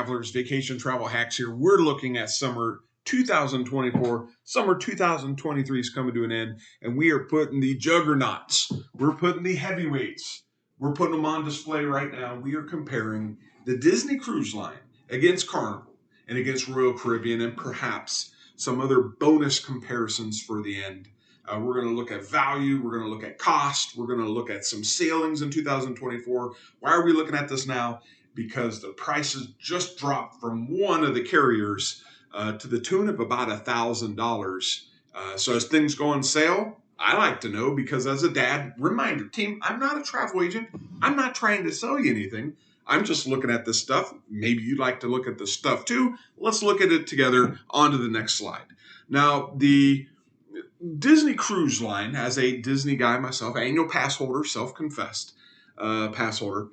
travelers, vacation travel hacks here. We're looking at summer 2024. Summer 2023 is coming to an end, and we are putting the juggernauts. We're putting the heavyweights. We're putting them on display right now. We are comparing the Disney Cruise Line against Carnival and against Royal Caribbean, and perhaps some other bonus comparisons for the end. We're going to look at value. We're going to look at cost. We're going to look at some sailings in 2024. Why are we looking at this now? Because the prices just dropped from one of the carriers to the tune of about $1,000. So as things go on sale, I like to know, because as a dad, reminder, team, I'm not a travel agent. I'm not trying to sell you anything. I'm just looking at this stuff. Maybe you'd like to look at this stuff too. Let's look at it together. On to the next slide. Now, the Disney Cruise Line, as a Disney guy myself, annual pass holder, self-confessed pass holder,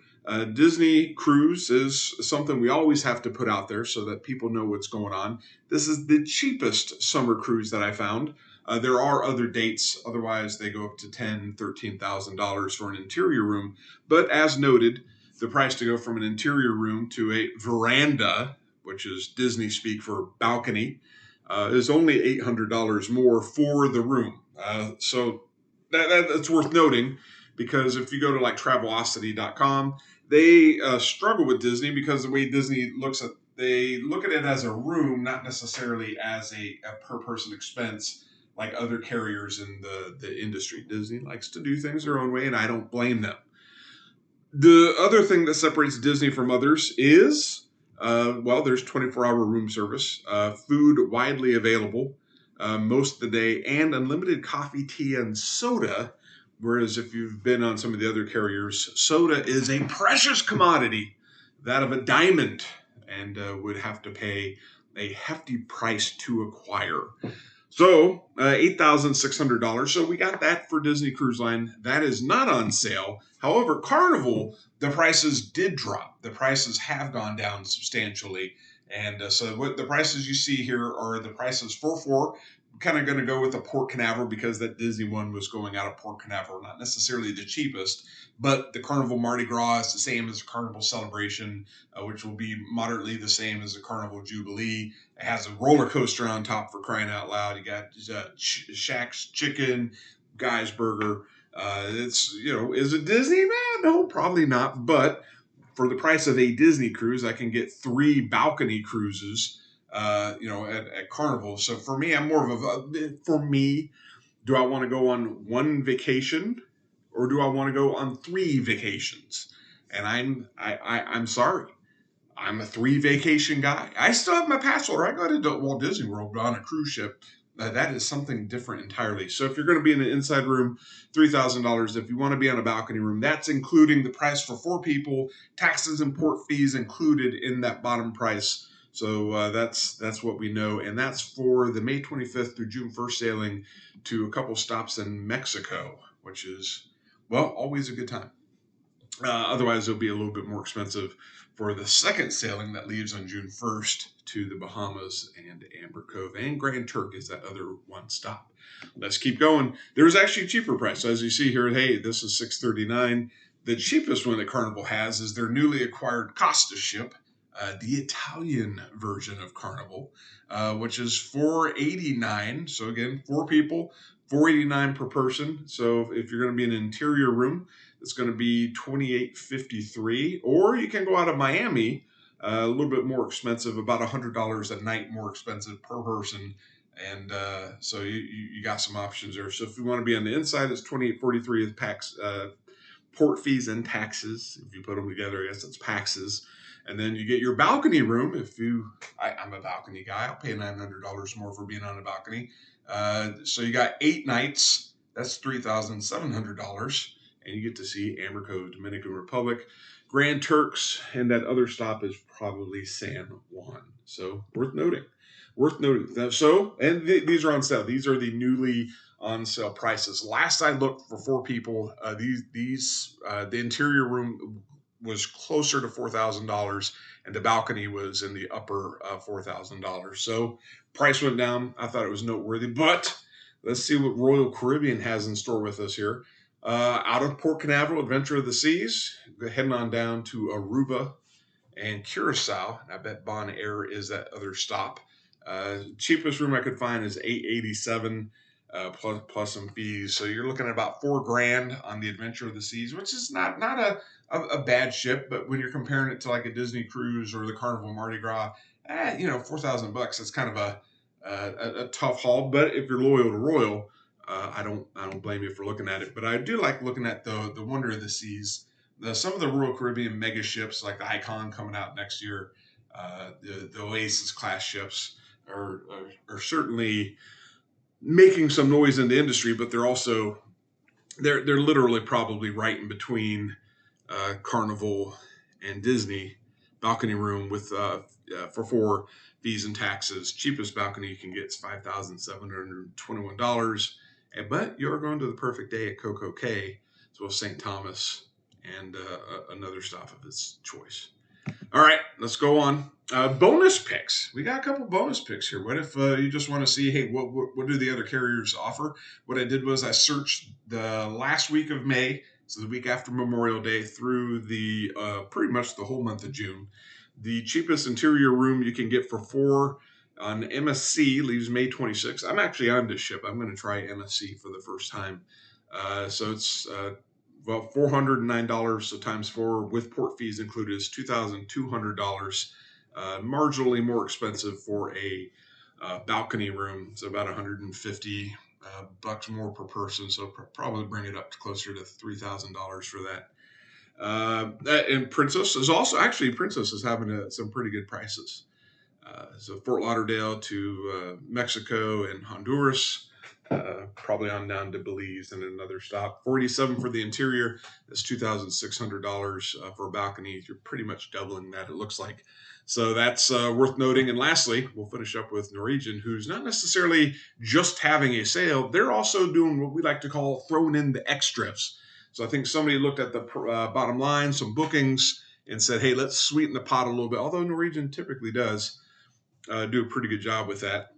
Disney Cruise is something we always have to put out there so that people know what's going on. This is the cheapest summer cruise that I found. There are other dates. Otherwise, they go up to $10,000, $13,000 for an interior room. But as noted, the price to go from an interior room to a veranda, which is Disney speak for balcony, is only $800 more for the room. So that's worth noting, because if you go to like Travelocity.com, they struggle with Disney because the way Disney they look at it as a room, not necessarily as a per person expense like other carriers in the industry. Disney likes to do things their own way, and I don't blame them. The other thing that separates Disney from others is, there's 24-hour room service, food widely available most of the day, and unlimited coffee, tea, and soda. Whereas if you've been on some of the other carriers, soda is a precious commodity, that of a diamond, and would have to pay a hefty price to acquire. So $8,600. So we got that for Disney Cruise Line. That is not on sale. However, Carnival, the prices did drop. The prices have gone down substantially. And so what the prices you see here are the prices for four. Kind of going to go with the Port Canaveral, because that Disney one was going out of Port Canaveral, not necessarily the cheapest, but the Carnival Mardi Gras is the same as the Carnival Celebration, which will be moderately the same as the Carnival Jubilee. It has a roller coaster on top, for crying out loud. You got Shaq's Chicken, Guy's Burger. Is it Disney? Man, no, probably not. But for the price of a Disney cruise, I can get 3 balcony cruises. At Carnival. So for me, I'm more of do I want to go on one vacation, or do I want to go on 3 vacations? And I'm sorry, I'm a 3 vacation guy. I still have my pass holder. I go to Walt Disney World on a cruise ship. That is something different entirely. So if you're going to be in an inside room, $3,000. If you want to be on a balcony room, that's including the price for 4 people, taxes and port fees included in that bottom price. So that's what we know, and that's for the May 25th through June 1st sailing to a couple stops in Mexico, which is, always a good time. Otherwise, it'll be a little bit more expensive for the second sailing that leaves on June 1st to the Bahamas and Amber Cove, and Grand Turk is that other one stop. Let's keep going. There's actually a cheaper price. As you see here, hey, this is $639. The cheapest one that Carnival has is their newly acquired Costa ship, the Italian version of Carnival, which is $489. So again, 4 people, $489 per person. So if you're going to be in an interior room, it's going to be $28.53. Or you can go out of Miami, a little bit more expensive, about $100 a night more expensive per person. And so you got some options there. So if you want to be on the inside, it's $28.43 with port fees and taxes. If you put them together, I guess it's paxes. And then you get your balcony room. I'm a balcony guy. I'll pay $900 more for being on a balcony. So you got 8 nights. That's $3,700. And you get to see Amber Cove, Dominican Republic, Grand Turks, and that other stop is probably San Juan. So worth noting. So, and these are on sale. These are the newly on sale prices. Last I looked for 4 people, the interior room was closer to $4,000, and the balcony was in the upper $4,000. So price went down. I thought it was noteworthy, but let's see what Royal Caribbean has in store with us here. Out of Port Canaveral, Adventure of the Seas, heading on down to Aruba, and Curacao. And I bet Bon Air is that other stop. Cheapest room I could find is $887 plus some fees. So you're looking at about $4,000 on the Adventure of the Seas, which is not a bad ship. But when you're comparing it to like a Disney cruise or the Carnival Mardi Gras, $4,000. That's kind of a tough haul. But if you're loyal to Royal, I don't blame you for looking at it. But I do like looking at the Wonder of the Seas. Some of the Royal Caribbean mega ships like the Icon coming out next year, the Oasis class ships are certainly making some noise in the industry, but they're literally probably right in between Carnival and Disney. Balcony room with for 4 fees and taxes. Cheapest balcony you can get is $5,721. But you're going to the perfect day at Coco Cay, as well as St. Thomas and another stop of its choice. All right, let's go on. Bonus picks. We got a couple bonus picks here. What if you just want to see, hey, what do the other carriers offer? What I did was I searched the last week of May, so the week after Memorial Day, through the pretty much the whole month of June. The cheapest interior room you can get for 4 on MSC leaves May 26th. I'm actually on this ship. I'm going to try MSC for the first time. So it's $409, so times 4 with port fees included is $2,200. Marginally more expensive for a balcony room. It's about $150 bucks more per person, so probably bring it up to closer to $3,000 for that. And Princess is having some pretty good prices. So Fort Lauderdale to Mexico and Honduras, probably on down to Belize and another stop. $47 for the interior. That's $2,600 for a balcony. You're pretty much doubling that, it looks like. So that's worth noting. And lastly, we'll finish up with Norwegian, who's not necessarily just having a sale. They're also doing what we like to call throwing in the extras. So I think somebody looked at the bottom line, some bookings, and said, hey, let's sweeten the pot a little bit. Although Norwegian typically does do a pretty good job with that.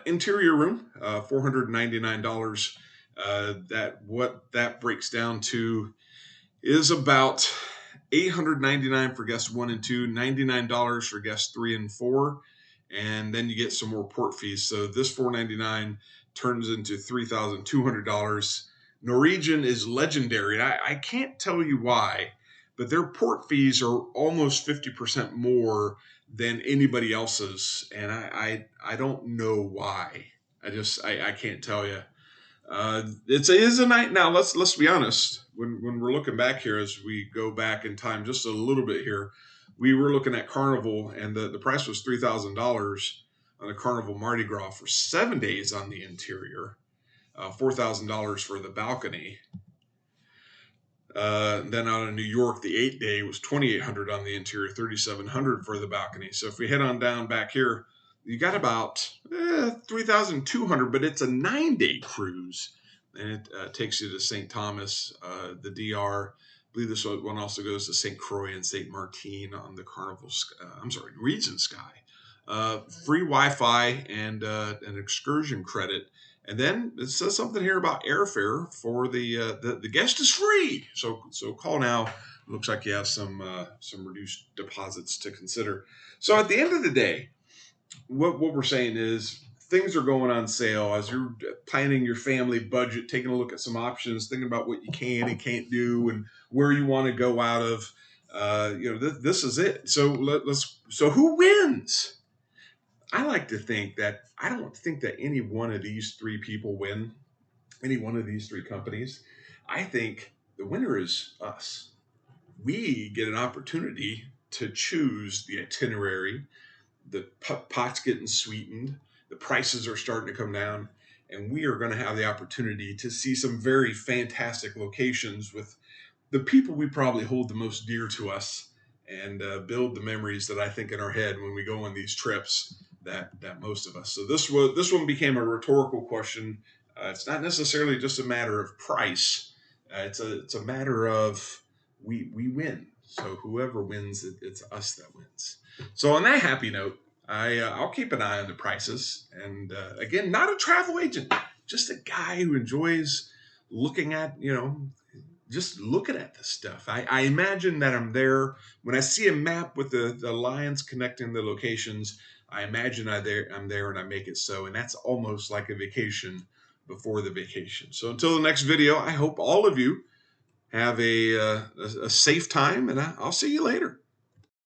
Interior room, $499. What that breaks down to is about $899 for guests 1 and 2, $99 for guests 3 and 4, and then you get some more port fees. So this $499 turns into $3,200. Norwegian is legendary. I can't tell you why, but their port fees are almost 50% more than anybody else's, and I don't know why. I can't tell you. It is a night now. Let's be honest. When we're looking back here, as we go back in time just a little bit here, we were looking at Carnival, and the price was $3,000 on a Carnival Mardi Gras for 7 days on the interior, $4,000 for the balcony. Then out of New York, the 8-day was $2,800 on the interior, $3,700 for the balcony. So if we head on down back here, you got about $3,200, but it's a 9-day cruise, and it takes you to St. Thomas, the DR. I believe this one also goes to St. Croix and St. Martin on the Norwegian Sky. Free Wi-Fi and an excursion credit. And then it says something here about airfare for the guest is free. So call now. Looks like you have some reduced deposits to consider. So at the end of the day, what we're saying is things are going on sale as you're planning your family budget, taking a look at some options, thinking about what you can and can't do, and where you want to go out of. This is it. So who wins? I like to think that I don't think that any one of these 3 people win, any one of these 3 companies. I think the winner is us. We get an opportunity to choose the itinerary. The pot's getting sweetened. The prices are starting to come down. And we are going to have the opportunity to see some very fantastic locations with the people we probably hold the most dear to us, and build the memories that I think in our head when we go on these trips. That most of us. So this one became a rhetorical question. It's not necessarily just a matter of price. It's a matter of we win. So whoever wins, it's us that wins. So on that happy note, I'll keep an eye on the prices. And again, not a travel agent, just a guy who enjoys looking at just looking at this stuff. I imagine that I'm there. When I see a map with the lines connecting the locations, I imagine I'm there and I make it so. And that's almost like a vacation before the vacation. So until the next video, I hope all of you have a safe time, and I'll see you later.